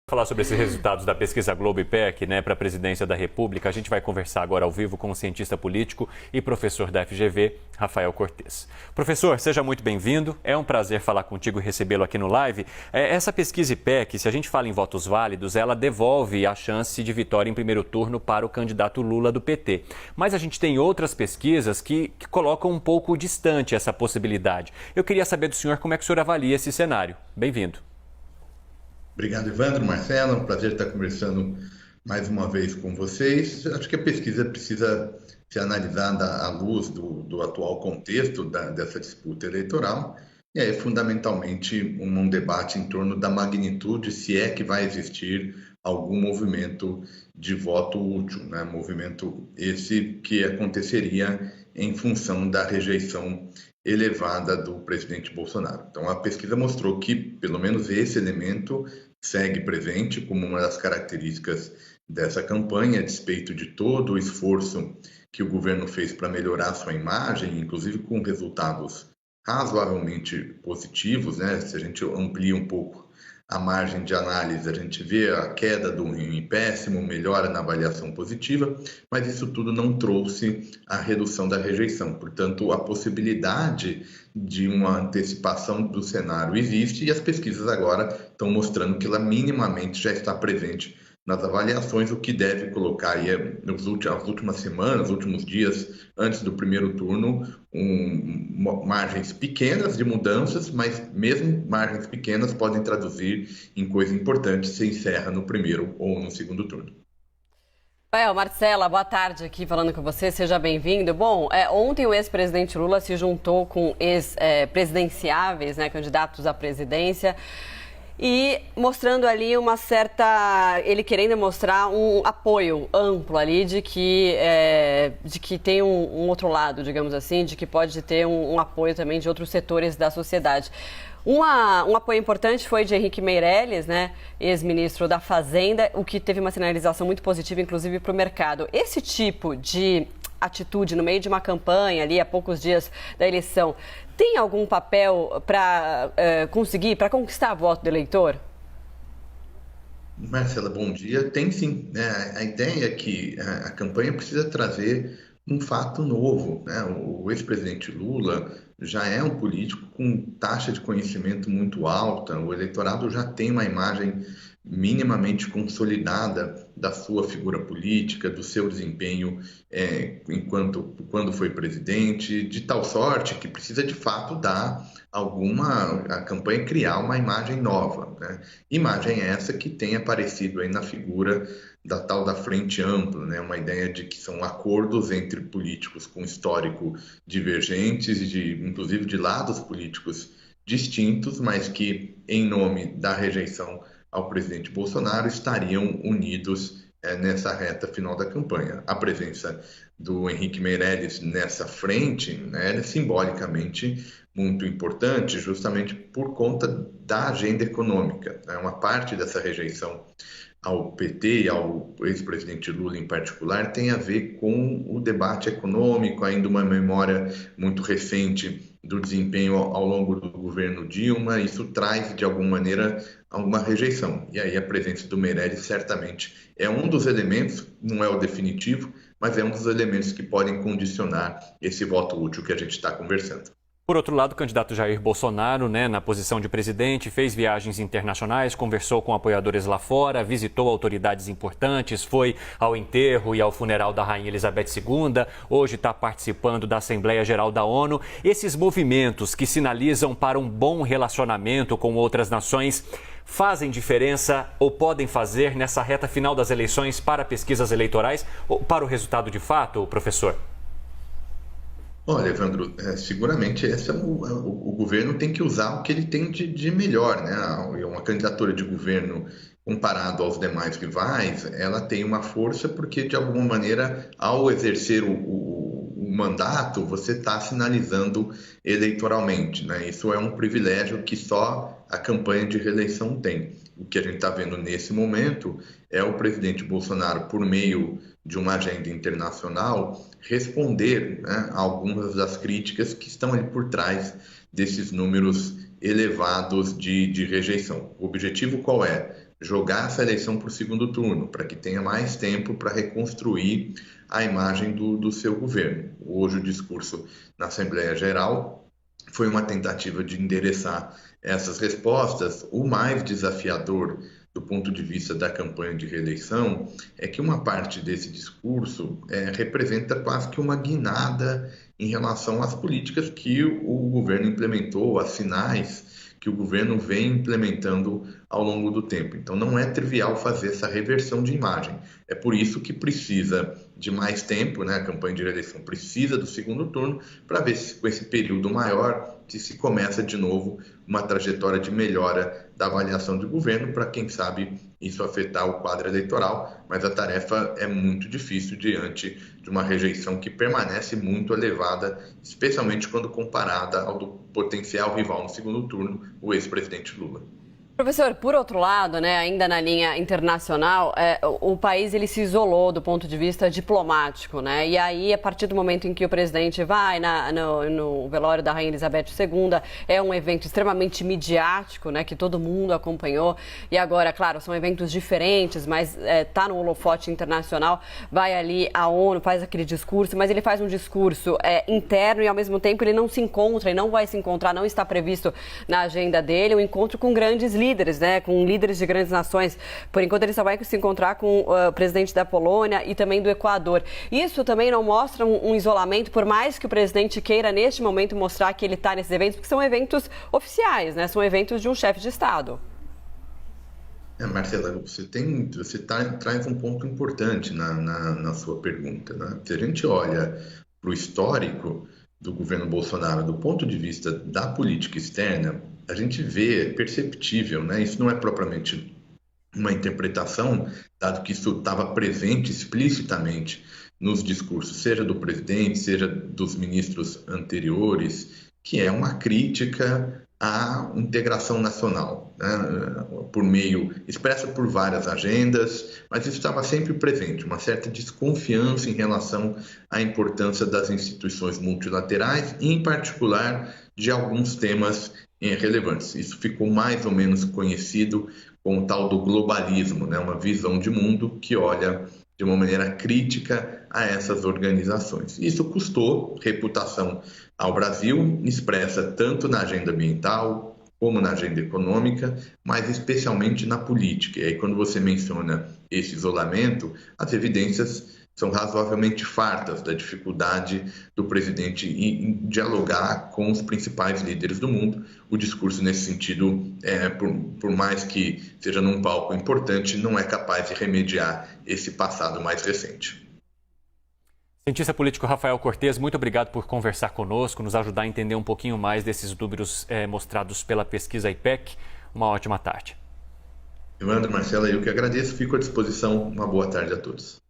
Falar sobre esses resultados da pesquisa Globo IPEC, para a presidência da República. A gente vai conversar agora ao vivo com o cientista político e professor da FGV, Rafael Cortes. Professor, seja muito bem-vindo. É um prazer falar contigo e recebê-lo aqui no live. Essa pesquisa IPEC, se a gente fala em votos válidos, ela devolve a chance de vitória em primeiro turno para o candidato Lula do PT. Mas a gente tem outras pesquisas que colocam um pouco distante essa possibilidade. Eu queria saber do senhor como é que o senhor avalia esse cenário. Bem-vindo. Obrigado, Evandro, Marcelo. É um prazer estar conversando mais uma vez com vocês. Acho que a pesquisa precisa ser analisada à luz do atual contexto dessa disputa eleitoral. E aí, fundamentalmente, um debate em torno da magnitude, se é que vai existir algum movimento de voto útil, né? Movimento esse que aconteceria em função da rejeição elevada do presidente Bolsonaro. Então, a pesquisa mostrou que, pelo menos esse elemento segue presente como uma das características dessa campanha, a despeito de todo o esforço que o governo fez para melhorar sua imagem, inclusive com resultados razoavelmente positivos, né? Se a gente amplia um pouco a margem de análise, a gente vê a queda do ruim péssimo, melhora na avaliação positiva, mas isso tudo não trouxe a redução da rejeição. Portanto, a possibilidade de uma antecipação do cenário existe e as pesquisas agora estão mostrando que ela minimamente já está presente nas avaliações, o que deve colocar aí nas últimas semanas, nos últimos dias antes do primeiro turno, margens pequenas de mudanças, mas mesmo margens pequenas podem traduzir em coisa importante se encerra no primeiro ou no segundo turno. Marcela, boa tarde aqui falando com você, seja bem-vindo. Bom, ontem o ex-presidente Lula se juntou com ex-presidenciáveis, candidatos à presidência, e mostrando ali uma certa... ele querendo mostrar um apoio amplo ali de que tem um outro lado, digamos assim, de que pode ter um apoio também de outros setores da sociedade. Um apoio importante foi de Henrique Meirelles, ex-ministro da Fazenda, o que teve uma sinalização muito positiva, inclusive, para o mercado. Esse tipo de atitude no meio de uma campanha, ali a poucos dias da eleição, tem algum papel para conquistar voto do eleitor? Marcela, bom dia. Tem sim. A ideia é que a campanha precisa trazer um fato novo, né? O ex-presidente Lula já é um político com taxa de conhecimento muito alta, o eleitorado já tem uma imagem minimamente consolidada da sua figura política, do seu desempenho quando foi presidente, de tal sorte que precisa de fato dar a campanha criar uma imagem nova, né? Imagem essa que tem aparecido aí na figura da tal da frente ampla, né? Uma ideia de que são acordos entre políticos com histórico divergentes, inclusive de lados políticos distintos, mas que, em nome da rejeição ao presidente Bolsonaro, estariam unidos nessa reta final da campanha. A presença do Henrique Meirelles nessa frente, né, é simbolicamente muito importante, justamente por conta da agenda econômica. Uma parte dessa rejeição ao PT e ao ex-presidente Lula em particular tem a ver com o debate econômico, ainda uma memória muito recente do desempenho ao longo do governo Dilma. Isso traz, de alguma maneira, alguma rejeição. E aí a presença do Meirelles certamente é um dos elementos, não é o definitivo, mas é um dos elementos que podem condicionar esse voto útil que a gente está conversando. Por outro lado, o candidato Jair Bolsonaro, na posição de presidente, fez viagens internacionais, conversou com apoiadores lá fora, visitou autoridades importantes, foi ao enterro e ao funeral da Rainha Elizabeth II, hoje está participando da Assembleia Geral da ONU. Esses movimentos que sinalizam para um bom relacionamento com outras nações fazem diferença ou podem fazer nessa reta final das eleições para pesquisas eleitorais ou para o resultado de fato, professor? Olha, Evandro, seguramente o governo tem que usar o que ele tem de melhor, né? Uma candidatura de governo comparado aos demais rivais, ela tem uma força porque, de alguma maneira, ao exercer o mandato, você está sinalizando eleitoralmente, né? Isso é um privilégio que só a campanha de reeleição tem. O que a gente está vendo nesse momento é o presidente Bolsonaro, por meio de uma agenda internacional, responder, né, a algumas das críticas que estão ali por trás desses números elevados de rejeição. O objetivo qual é? jogar essa eleição para o segundo turno, para que tenha mais tempo para reconstruir a imagem do seu governo. Hoje o discurso na Assembleia Geral foi uma tentativa de endereçar essas respostas. O mais desafiador do ponto de vista da campanha de reeleição é que uma parte desse discurso representa quase que uma guinada em relação às políticas que o governo implementou, as sinais que o governo vem implementando ao longo do tempo. Então não é trivial fazer essa reversão de imagem. É por isso que precisa de mais tempo, né? A campanha de reeleição precisa do segundo turno para ver se com esse período maior se começa de novo uma trajetória de melhora da avaliação do governo, para quem sabe isso afetar o quadro eleitoral, mas a tarefa é muito difícil diante de uma rejeição que permanece muito elevada, especialmente quando comparada ao do potencial rival no segundo turno, o ex-presidente Lula. Professor, por outro lado, né, ainda na linha internacional, o país ele se isolou do ponto de vista diplomático, né? E aí, a partir do momento em que o presidente vai no velório da Rainha Elizabeth II, é um evento extremamente midiático, né, que todo mundo acompanhou. E agora, claro, são eventos diferentes, mas tá no holofote internacional, vai ali a ONU, faz aquele discurso, mas ele faz um discurso interno e, ao mesmo tempo, ele não se encontra e não vai se encontrar, não está previsto na agenda dele, um encontro com grandes líderes, né, com líderes de grandes nações. Por enquanto, ele só vai se encontrar com o presidente da Polônia e também do Equador. Isso também não mostra um isolamento, por mais que o presidente queira, neste momento, mostrar que ele está nesses eventos, porque são eventos oficiais, né, são eventos de um chefe de Estado. Marcela, você traz um ponto importante na sua pergunta, né? Se a gente olha para o histórico do governo Bolsonaro, do ponto de vista da política externa, a gente vê, é perceptível, né? Isso não é propriamente uma interpretação, dado que isso estava presente explicitamente nos discursos, seja do presidente, seja dos ministros anteriores, que é uma crítica à integração nacional, né? Por meio, expressa por várias agendas, mas isso estava sempre presente, uma certa desconfiança em relação à importância das instituições multilaterais e, em particular, de alguns temas relevantes. Isso ficou mais ou menos conhecido como o tal do globalismo, né? Uma visão de mundo que olha de uma maneira crítica a essas organizações. Isso custou reputação ao Brasil, expressa tanto na agenda ambiental como na agenda econômica, mas especialmente na política. E aí, quando você menciona esse isolamento, as evidências são razoavelmente fartas da dificuldade do presidente em dialogar com os principais líderes do mundo. O discurso, nesse sentido, por mais que seja num palco importante, não é capaz de remediar esse passado mais recente. Cientista político Rafael Cortes, muito obrigado por conversar conosco, nos ajudar a entender um pouquinho mais desses números mostrados pela pesquisa IPEC. Uma ótima tarde. Evandro, Marcela, eu que agradeço, fico à disposição. Uma boa tarde a todos.